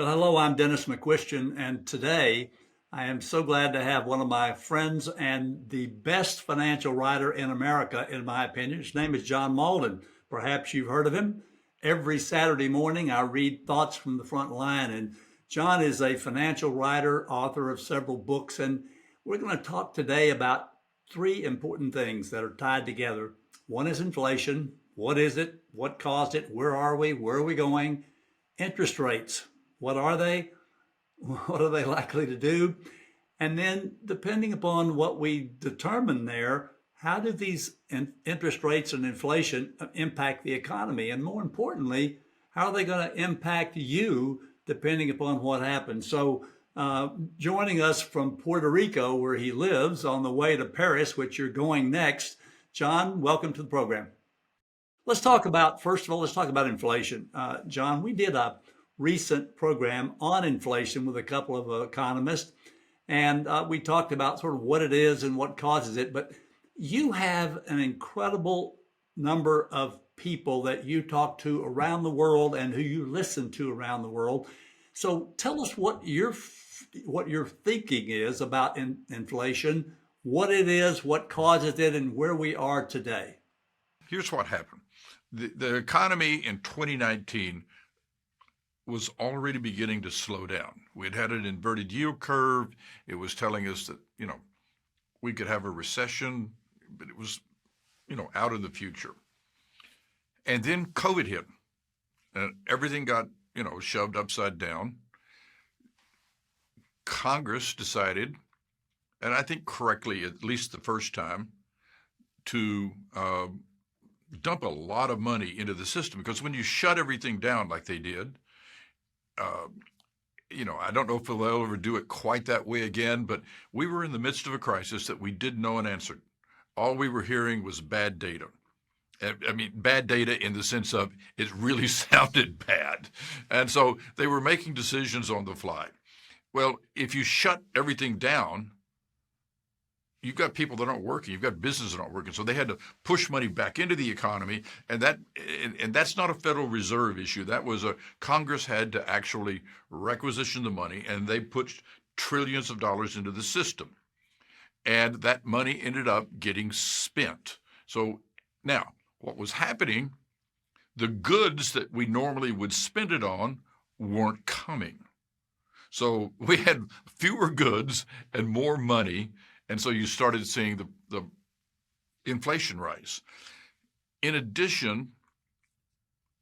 Well, hello, I'm Dennis McCuistion, and today I am so glad to have one of my friends and the best financial writer in America, in my opinion. His name is John Mauldin. Perhaps you've heard of him. Every Saturday morning, I read Thoughts from the Frontline, and John is a financial writer, author of several books, and we're going to talk today about three important things that are tied together. One is inflation. What is it? What caused it? Where are we? Where are we going? Interest rates. What are they? What are they likely to do? And then, depending upon what we determine there, how do these interest rates and inflation impact the economy? And more importantly, how are they going to impact you depending upon what happens? So, joining us from Puerto Rico, where he lives, on the way to Paris, which you're going next, John, welcome to the program. First of all, let's talk about inflation. John, we did a recent program on inflation with a couple of economists, and we talked about sort of what it is and what causes it. But you have an incredible number of people that you talk to around the world and who you listen to around the world. So tell us what your thinking is about inflation, what it is, what causes it, and where we are today. Here's what happened. The economy in 2019 was already beginning to slow down. We had an inverted yield curve. It was telling us that, we could have a recession, but it was, out in the future. And then COVID hit, and everything got, shoved upside down. Congress decided, and I think correctly, at least the first time, to dump a lot of money into the system, because when you shut everything down like they did, I don't know if they'll ever do it quite that way again, but we were in the midst of a crisis that we didn't know an answer. All we were hearing was bad data. I mean, bad data in the sense of it really sounded bad. And so they were making decisions on the fly. Well, if you shut everything down, you've got people that aren't working. You've got businesses that aren't working. So they had to push money back into the economy, and that's not a Federal Reserve issue. That was Congress had to actually requisition the money, and they put trillions of dollars into the system, and that money ended up getting spent. So now, what was happening? The goods that we normally would spend it on weren't coming. So we had fewer goods and more money. And so you started seeing the inflation rise. In addition,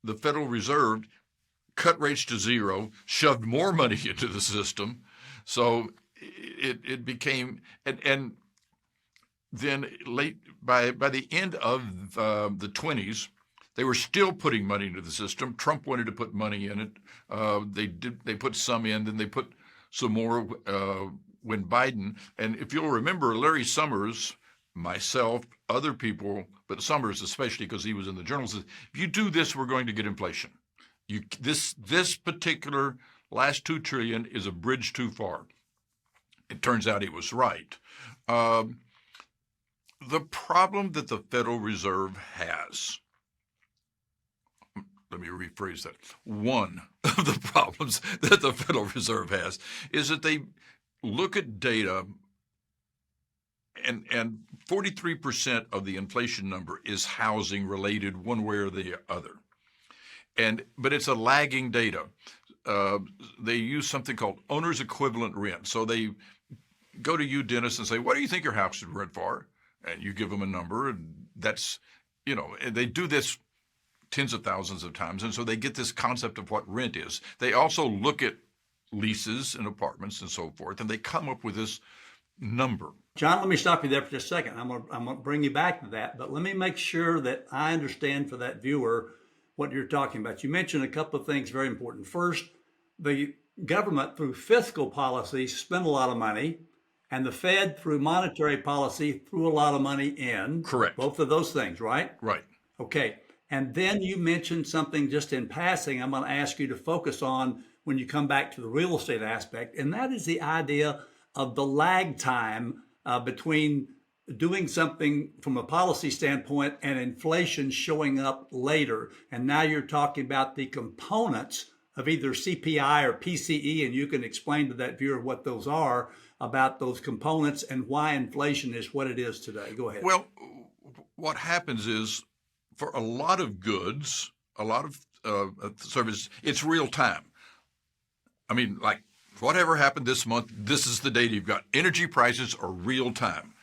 the Federal Reserve cut rates to zero, shoved more money into the system. So it became, and then by the end of the 20s, they were still putting money into the system. Trump wanted to put money in it. They put some in, then they put some more when Biden, and if you'll remember, Larry Summers, myself, other people, but Summers especially because he was in the journal, says, if you do this, we're going to get inflation. This particular last $2 trillion is a bridge too far. It turns out he was right. The problem that the Federal Reserve has, let me rephrase that. One of the problems that the Federal Reserve has is that they look at data, and 43% of the inflation number is housing related one way or the other. But it's a lagging data. They use something called owner's equivalent rent. So they go to you, Dennis, and say, what do you think your house should rent for? And you give them a number, and that's, and they do this tens of thousands of times. And so they get this concept of what rent is. They also look at leases and apartments and so forth, and they come up with this number. John, let me stop you there for just a second. I'm going to bring you back to that, but let me make sure that I understand for that viewer what you're talking about. You mentioned a couple of things very important. First, the government through fiscal policy spent a lot of money, and the Fed through monetary policy threw a lot of money in. Correct. Both of those things, right? Right. Okay. And then you mentioned something just in passing I'm going to ask you to focus on when you come back to the real estate aspect, and that is the idea of the lag time between doing something from a policy standpoint and inflation showing up later. And now you're talking about the components of either CPI or PCE, and you can explain to that viewer what those are, about those components and why inflation is what it is today. Go ahead. Well, what happens is for a lot of goods, a lot of service, it's real time. I mean, like whatever happened this month, this is the data you've got. Energy prices are real time.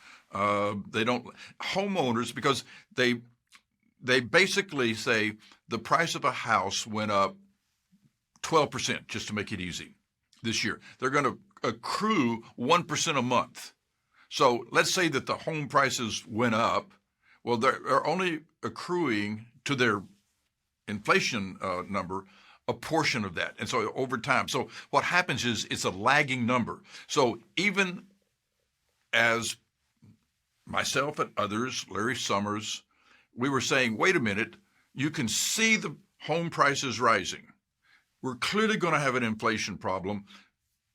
They don't homeowners because they basically say the price of a house went up 12% just to make it easy this year. They're going to accrue 1% a month. So let's say that the home prices went up. Well, they're only accruing to their inflation number a portion of that. And so over time, so what happens is it's a lagging number. So even as myself and others, Larry Summers, we were saying, wait a minute, you can see the home prices rising. We're clearly going to have an inflation problem.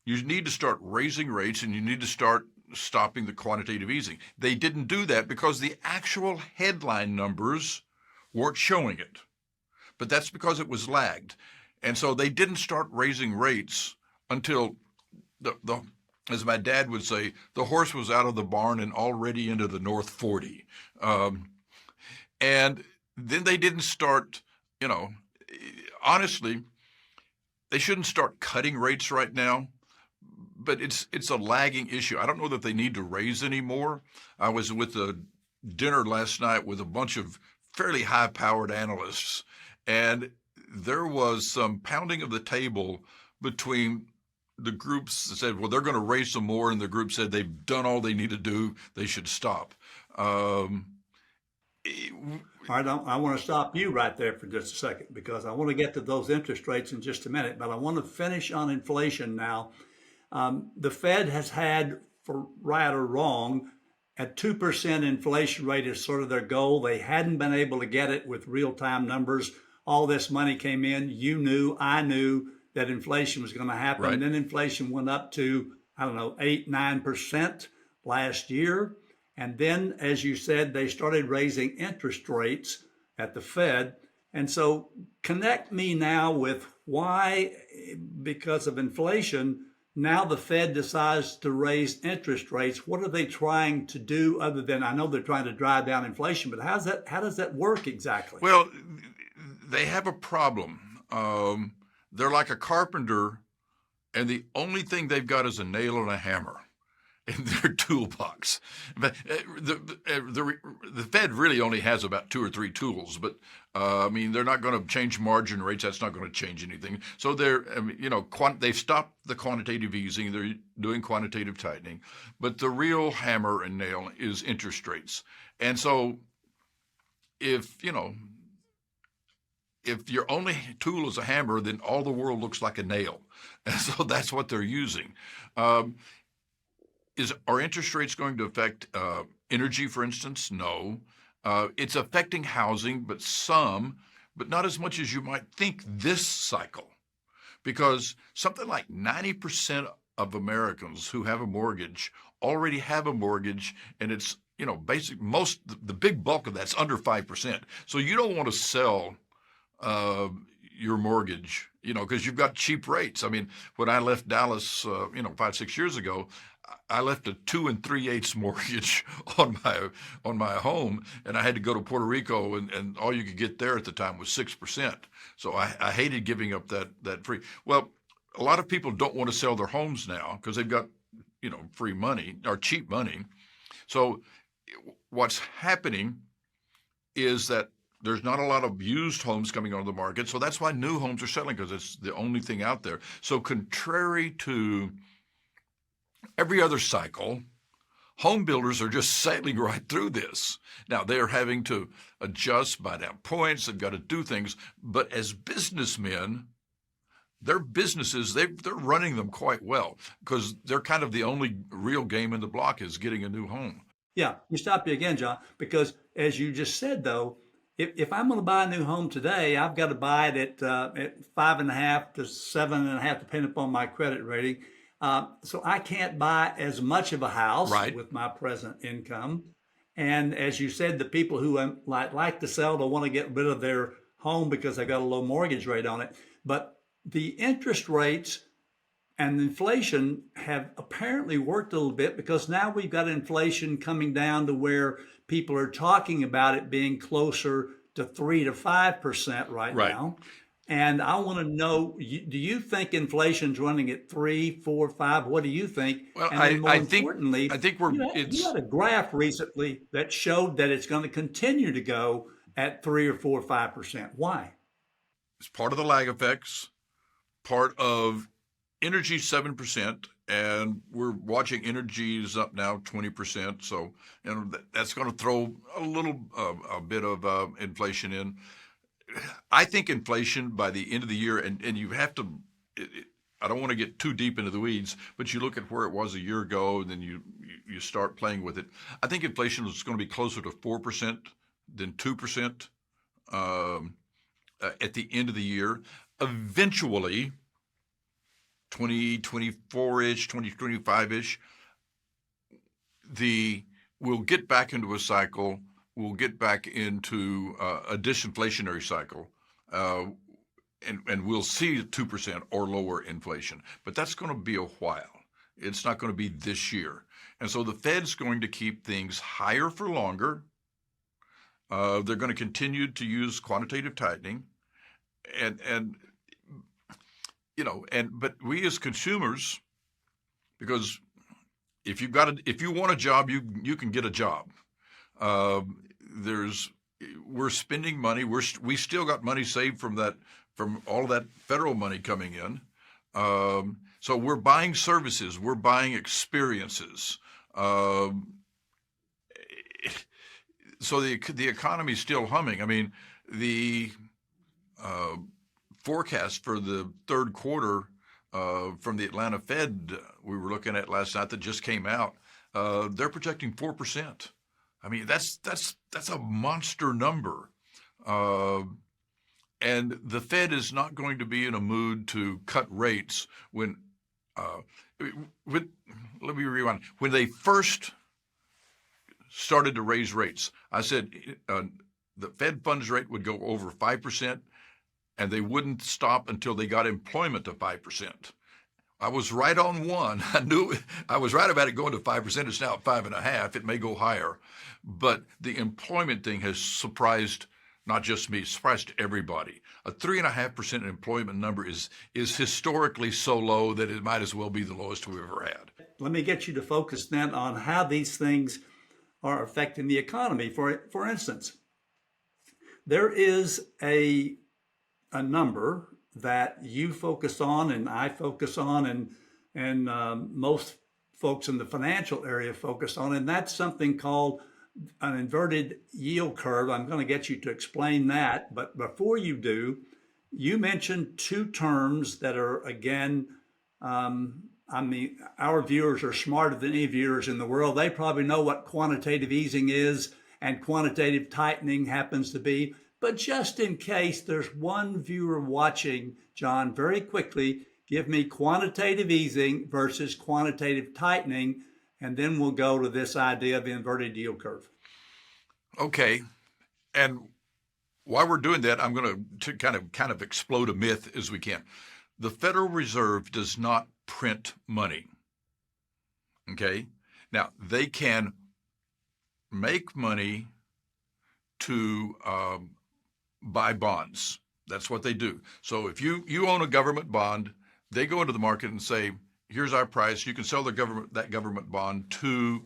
You need to start raising rates and you need to start stopping the quantitative easing. They didn't do that because the actual headline numbers weren't showing it. But that's because it was lagged. And so they didn't start raising rates until as my dad would say, the horse was out of the barn and already into the North 40. And then they didn't start, honestly, they shouldn't start cutting rates right now, but it's a lagging issue. I don't know that they need to raise any more. I was with a dinner last night with a bunch of fairly high-powered analysts, and there was some pounding of the table between the groups that said, well, they're going to raise some more, and the group said they've done all they need to do. They should stop. All right, I want to stop you right there for just a second because I want to get to those interest rates in just a minute, but I want to finish on inflation now. The Fed has had, for right or wrong, a 2% inflation rate is sort of their goal. They hadn't been able to get it with real-time numbers. All this money came in. You knew, I knew that inflation was going to happen. Right. And then inflation went up to, 8, 9% last year. And then, as you said, they started raising interest rates at the Fed. And so connect me now with why, because of inflation, now the Fed decides to raise interest rates. What are they trying to do other than, I know they're trying to drive down inflation, but how does that work exactly? Well, they have a problem. They're like a carpenter, and the only thing they've got is a nail and a hammer in their toolbox. But the Fed really only has about 2 or 3 tools, but they're not going to change margin rates. That's not going to change anything. So they've stopped the quantitative easing. They're doing quantitative tightening, but the real hammer and nail is interest rates. And so if your only tool is a hammer, then all the world looks like a nail. And so that's what they're using. Are interest rates going to affect energy, for instance? No. It's affecting housing, but not as much as you might think this cycle. Because something like 90% of Americans who have a mortgage already have a mortgage, and it's, the big bulk of that's under 5%. So you don't want to sell your mortgage, because you've got cheap rates. I mean, when I left Dallas, 5, 6 years ago, I left a 2 3/8 mortgage on my home, and I had to go to Puerto Rico, and all you could get there at the time was 6%. So I hated giving up that free. Well, a lot of people don't want to sell their homes now because they've got free money or cheap money. So what's happening is that there's not a lot of used homes coming onto the market. So that's why new homes are selling, because it's the only thing out there. So contrary to every other cycle, home builders are just sailing right through this. Now, they're having to adjust by down points. They've got to do things. But as businessmen, their businesses, they're running them quite well because they're kind of the only real game in the block is getting a new home. Yeah, you stopped me again, John, because as you just said, though, if I'm going to buy a new home today, I've got to buy it at 5.5 to 7.5, depending upon my credit rating. So I can't buy as much of a house Right. with my present income. And as you said, the people who like to sell don't want to get rid of their home because they've got a low mortgage rate on it. But the interest rates and inflation have apparently worked a little bit, because now we've got inflation coming down to where people are talking about it being closer to 3 to 5% right Right. now. And I want to know, do you think inflation's running at 3, 4, 5? What do you think? Well, And then I, more I think I importantly, think we're you it's had a graph recently that showed that it's going to continue to go at 3 or 4 or 5%. Why? it's part of the lag effects, part of energy 7%, and we're watching energy is up now 20%. So that's going to throw a bit of inflation in. I think inflation by the end of the year, and you have to. I don't want to get too deep into the weeds, but you look at where it was a year ago, and then you start playing with it. I think inflation is going to be closer to 4% than 2% at the end of the year. Eventually, 2024-ish, 2025-ish, we'll get back into a cycle. We'll get back into a disinflationary cycle, and we'll see 2% or lower inflation. But that's going to be a while. It's not going to be this year. And so the Fed's going to keep things higher for longer. They're going to continue to use quantitative tightening, and but we as consumers, because if you want a job, you can get a job. We're spending money. We still got money saved from all of that federal money coming in. So we're buying services. We're buying experiences. So the economy is still humming. I mean, the forecast for the third quarter from the Atlanta Fed we were looking at last night that just came out, they're projecting 4%. I mean, that's a monster number. And the Fed is not going to be in a mood to cut rates let me rewind. When they first started to raise rates, I said the Fed funds rate would go over 5%, and they wouldn't stop until they got employment to 5%. I was right on one. I was right about it going to 5%. It's now at 5.5%. It may go higher, but the employment thing has surprised not just me, surprised everybody. A 3.5% employment number is historically so low that it might as well be the lowest we've ever had. Let me get you to focus then on how these things are affecting the economy. For instance, there is a number that you focus on and I focus on, and most folks in the financial area focus on, and that's something called an inverted yield curve. I'm going to get you to explain that, but before you do, you mentioned two terms that are, again, our viewers are smarter than any viewers in the world. They probably know what quantitative easing is and quantitative tightening happens to be. But just in case there's one viewer watching, John, very quickly, give me quantitative easing versus quantitative tightening, and then we'll go to this idea of inverted yield curve. Okay. And while we're doing that, I'm going to kind of explode a myth as we can. The Federal Reserve does not print money. Okay? Now, they can make money to buy bonds. That's what they do. So if you own a government bond, they go into the market and say, here's our price. You can sell that government bond to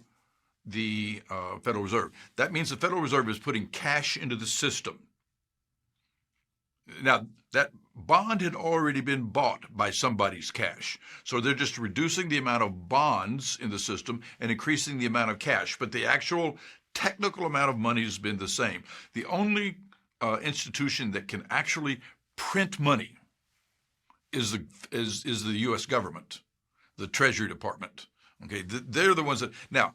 the Federal Reserve. That means the Federal Reserve is putting cash into the system. Now, that bond had already been bought by somebody's cash. So they're just reducing the amount of bonds in the system and increasing the amount of cash. But the actual technical amount of money has been the same. The only institution that can actually print money is the U.S. government, the Treasury Department. Okay, they're the ones that now.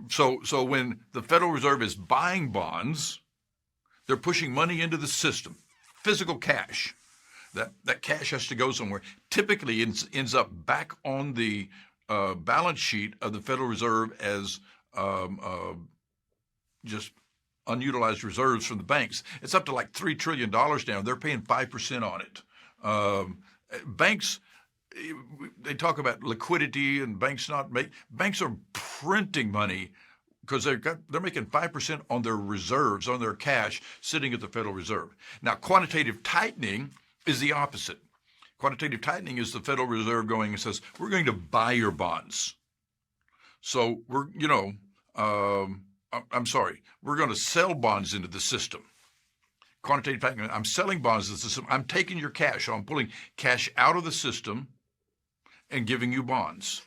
So when the Federal Reserve is buying bonds, they're pushing money into the system, physical cash. That cash has to go somewhere. Typically, ends up back on the balance sheet of the Federal Reserve as just unutilized reserves from the banks. It's up to like $3 trillion now. They're paying 5% on it. Um, banks, they talk about liquidity and banks are printing money because they're making 5% on their reserves, on their cash sitting at the Federal Reserve. Now, quantitative tightening is the opposite. Quantitative tightening is the Federal Reserve going and says, we're going to buy your bonds. So I'm sorry, we're going to sell bonds into the system. Quantitative tightening, I'm selling bonds into the system. I'm taking your cash. So I'm pulling cash out of the system and giving you bonds.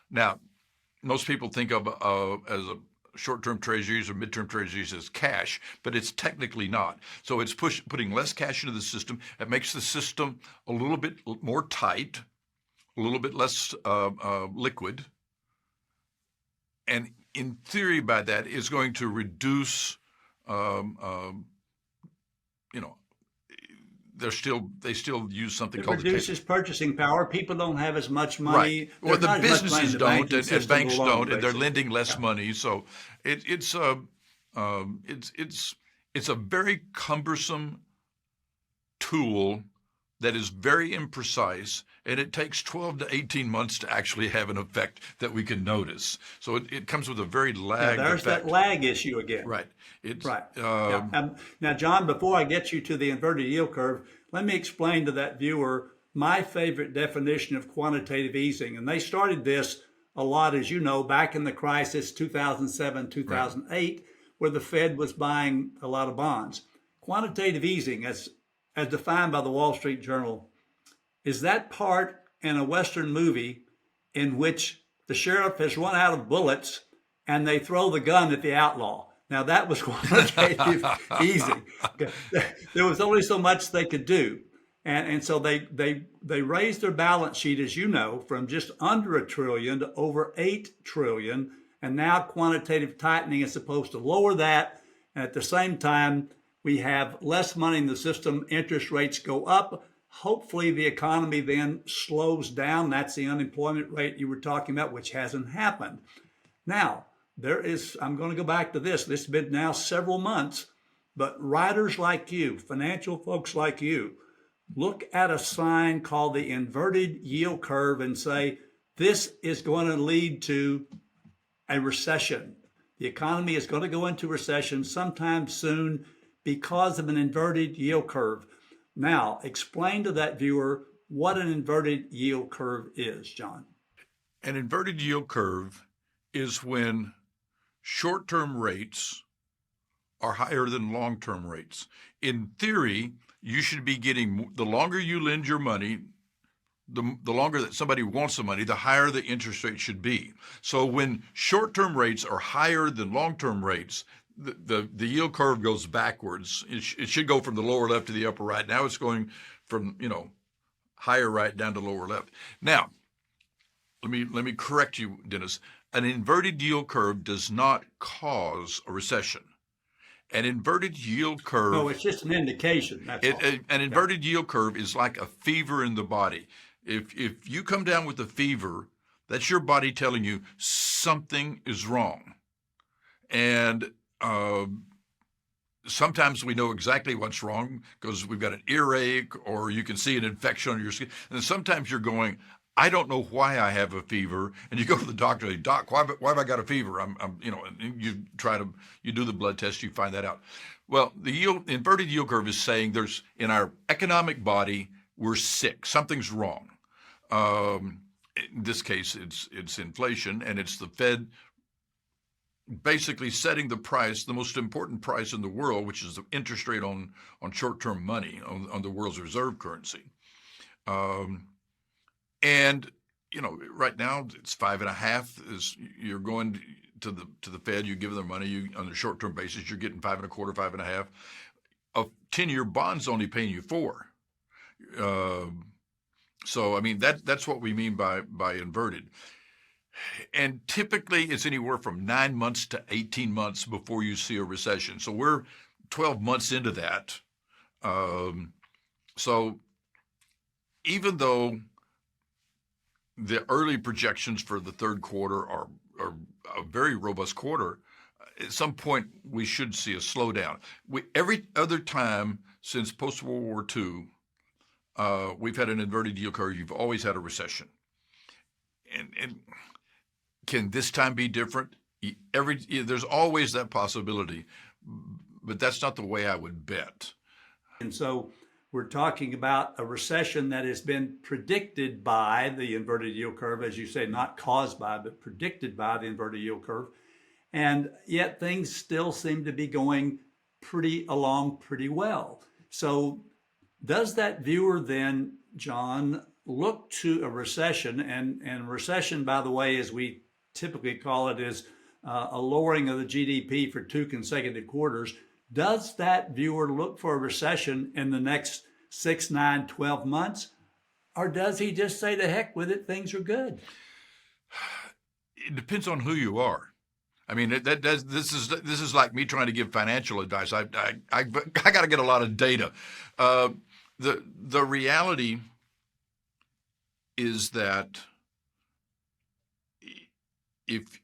Now, most people think of as a short-term treasuries or mid-term treasuries as cash, but it's technically not. So it's putting less cash into the system. It makes the system a little bit more tight, a little bit less liquid. And in theory, by that, is going to reduce, they still use something called reduces purchasing power. People don't have as much money. Right. Well, the businesses don't, and banks don't, and they're basically. lending less money. So it's a very cumbersome tool that is very imprecise, and it takes 12 to 18 months to actually have an effect that we can notice. So it comes with a very lagged There's effect. that lag issue again. Right. It's, Right. Now, John, before I get you to the inverted yield curve, let me explain to that viewer my favorite definition of quantitative easing. And they started this a lot, as you know, back in the crisis, 2007, 2008, where the Fed was buying a lot of bonds. Quantitative easing, as defined by the Wall Street Journal, is that part in a Western movie in which the sheriff has run out of bullets and they throw the gun at the outlaw. Now, that was quantitative easing. There was only so much they could do. And so they raised their balance sheet, as you know, from just under $1 trillion to over $8 trillion. And now quantitative tightening is supposed to lower that. And at the same time, we have less money in the system. Interest rates go up. Hopefully, the economy then slows down. That's the unemployment rate you were talking about, which hasn't happened. Now, I'm going to go back to this. This has been now several months, but writers like you, financial folks like you, look at a sign called the inverted yield curve and say, this is going to lead to a recession. The economy is going to go into recession sometime soon because of an inverted yield curve. Now, explain to that viewer what an inverted yield curve is, John. An inverted yield curve is when short-term rates are higher than long-term rates. In theory, you should be getting, the longer you lend your money, the longer that somebody wants the money, the higher the interest rate should be. So when short-term rates are higher than long-term rates, the yield curve goes backwards. It should go from the lower left to the upper right. Now it's going from, higher right down to lower left. Now, let me correct you, Dennis. An inverted yield curve does not cause a recession. An inverted yield curve. No, it's just an indication. That's all. An inverted yield curve is like a fever in the body. If you come down with a fever, that's your body telling you something is wrong. And sometimes we know exactly what's wrong because we've got an earache or you can see an infection on your skin. And sometimes you're going, I don't know why I have a fever, and you go to the doctor and say, Doc, why have I got a fever? And you do the blood test, you find that out. Well, the inverted yield curve is saying in our economic body, we're sick, something's wrong. In this case, it's inflation, and it's the Fed basically setting the price, the most important price in the world, which is the interest rate on short-term money, on the world's reserve currency. And right now it's 5.5. Is you're going to the Fed, you give them money, on a short-term basis, you're getting 5.25, 5.5. A 10-year bond's only paying you 4. So I mean that's what we mean by inverted. And typically it's anywhere from 9 months to 18 months before you see a recession. So we're 12 months into that. So even though the early projections for the third quarter are a very robust quarter, at some point we should see a slowdown. Every other time since post-World War II, we've had an inverted yield curve. You've always had a recession. And can this time be different? There's always that possibility, but that's not the way I would bet. And so we're talking about a recession that has been predicted by the inverted yield curve, as you say, not caused by, but predicted by the inverted yield curve. And yet things still seem to be going along pretty well. So does that viewer then, John, look to a recession, and recession, by the way, as we typically call it, is a lowering of the GDP for 2 consecutive quarters. Does that viewer look for a recession in the next 6, 9, 12 months? Or does he just say, to heck with it, things are good? It depends on who you are. I mean, this is like me trying to give financial advice. I got to get a lot of data. The reality is that if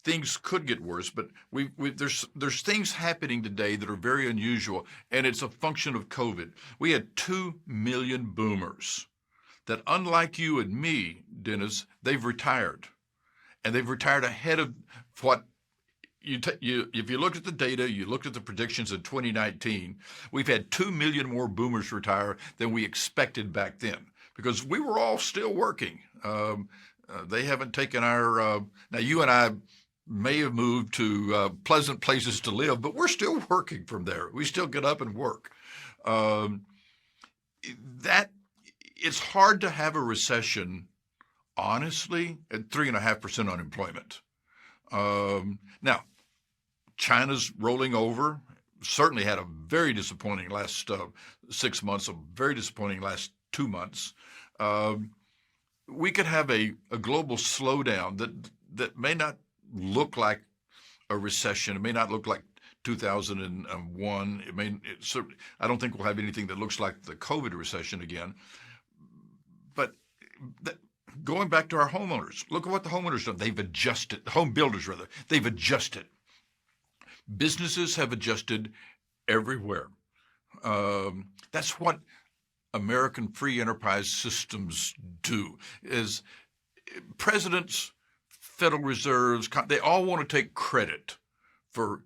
things could get worse, but there's things happening today that are very unusual, and it's a function of COVID. We had 2 million boomers that, unlike you and me, Dennis, they've retired, and they've retired ahead of what if you looked at the data, you looked at the predictions in 2019, we've had 2 million more boomers retire than we expected back then, because we were all still working. They haven't taken our, now you and I may have moved to pleasant places to live, but we're still working from there. We still get up and work. It's hard to have a recession, honestly, at 3.5% unemployment. Now, China's rolling over, certainly had a very disappointing last 6 months, a very disappointing last 2 months. We could have a global slowdown that may not look like a recession. It may not look like 2001. I don't think we'll have anything that looks like the COVID recession again. But going back to our homeowners, look at what the homeowners done. They've adjusted. The home builders, rather, they've adjusted. Businesses have adjusted everywhere. That's what American free enterprise systems do. Is presidents, Federal Reserves, they all want to take credit for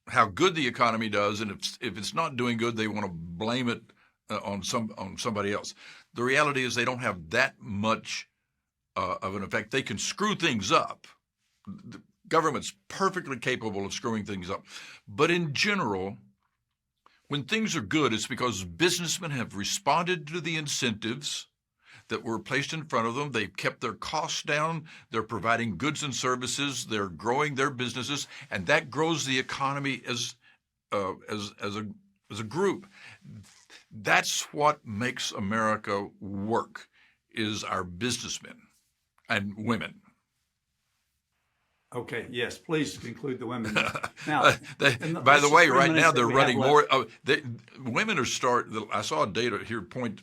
how good the economy does, and if it's not doing good, they want to blame it on somebody else. The reality is they don't have that much of an effect. They can screw things up. The government's perfectly capable of screwing things up. But in general, when things are good, it's because businessmen have responded to the incentives that were placed in front of them. They've kept their costs down. They're providing goods and services. They're growing their businesses, and that grows the economy as a group. That's what makes America work, is our businessmen and women. Okay, yes, please include the women. Now, by the way, right now they're running more. Women are I saw data here point.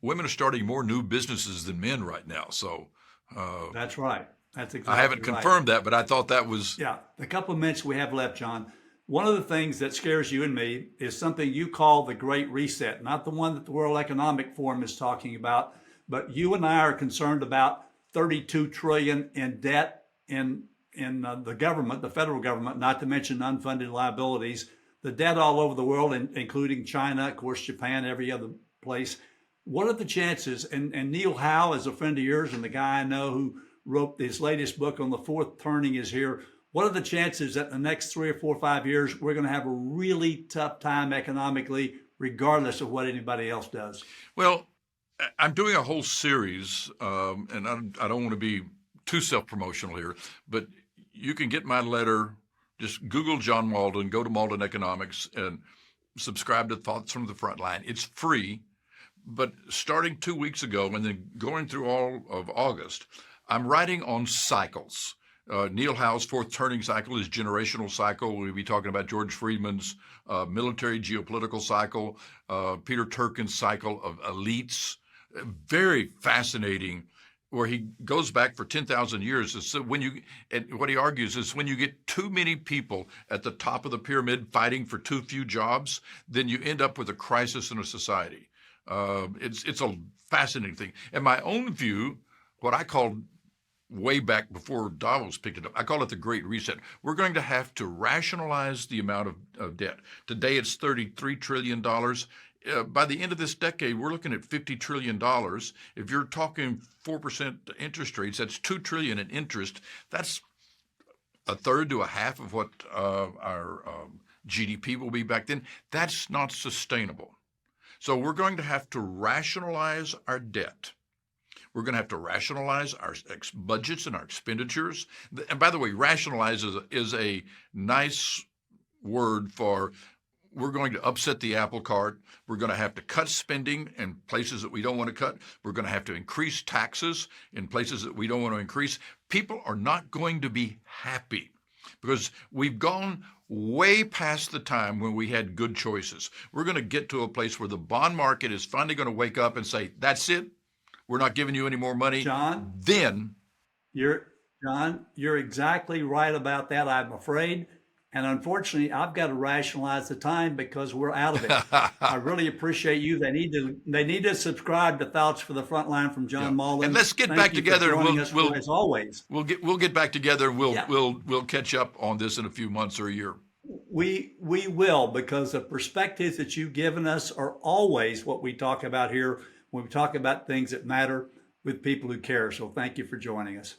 Women are starting more new businesses than men right now. So that's right. That's exactly. I haven't confirmed that, but I thought that was. Yeah, the couple of minutes we have left, John. One of the things that scares you and me is something you call the Great Reset, not the one that the World Economic Forum is talking about, but you and I are concerned about $32 trillion in debt in the government, the federal government, not to mention unfunded liabilities, the debt all over the world, including China, of course, Japan, every other place. What are the chances, and Neil Howe is a friend of yours and the guy I know who wrote his latest book on the fourth turning is here. What are the chances that in the next 3 or 4 or 5 years, we're going to have a really tough time economically, regardless of what anybody else does? Well, I'm doing a whole series, and I don't want to be too self-promotional here, but you can get my letter. Just Google John Mauldin, go to Mauldin Economics, and subscribe to Thoughts from the Frontline. It's free. But starting 2 weeks ago and then going through all of August, I'm writing on cycles. Neil Howe's fourth turning cycle is generational cycle. We'll be talking about George Friedman's military geopolitical cycle, Peter Turkin's cycle of elites. Very fascinating, where he goes back for 10,000 years. So and what he argues is when you get too many people at the top of the pyramid fighting for too few jobs, then you end up with a crisis in a society. It's a fascinating thing. And my own view, what I called way back before Davos picked it up, I call it the Great Reset. We're going to have to rationalize the amount of debt. Today it's $33 trillion. By the end of this decade, we're looking at $50 trillion. If you're talking 4% interest rates, that's $2 trillion in interest. That's a third to a half of what our GDP will be back then. That's not sustainable. So we're going to have to rationalize our debt. We're going to have to rationalize our budgets and our expenditures. And by the way, rationalize is a nice word for we're going to upset the apple cart. We're going to have to cut spending in places that we don't want to cut. We're going to have to increase taxes in places that we don't want to increase. People are not going to be happy because we've gone way past the time when we had good choices. We're going to get to a place where the bond market is finally going to wake up and say, that's it. We're not giving you any more money. John, Then you're exactly right about that, I'm afraid. And unfortunately, I've got to rationalize the time because we're out of it. I really appreciate you. They need to subscribe to Thoughts for the Frontline from John Mauldin. And let's get Thank back you together. for And joining us as always. We'll get back together. And Yeah. we'll catch up on this in a few months or a year. We will, because the perspectives that you've given us are always what we talk about here when we talk about things that matter with people who care. So thank you for joining us.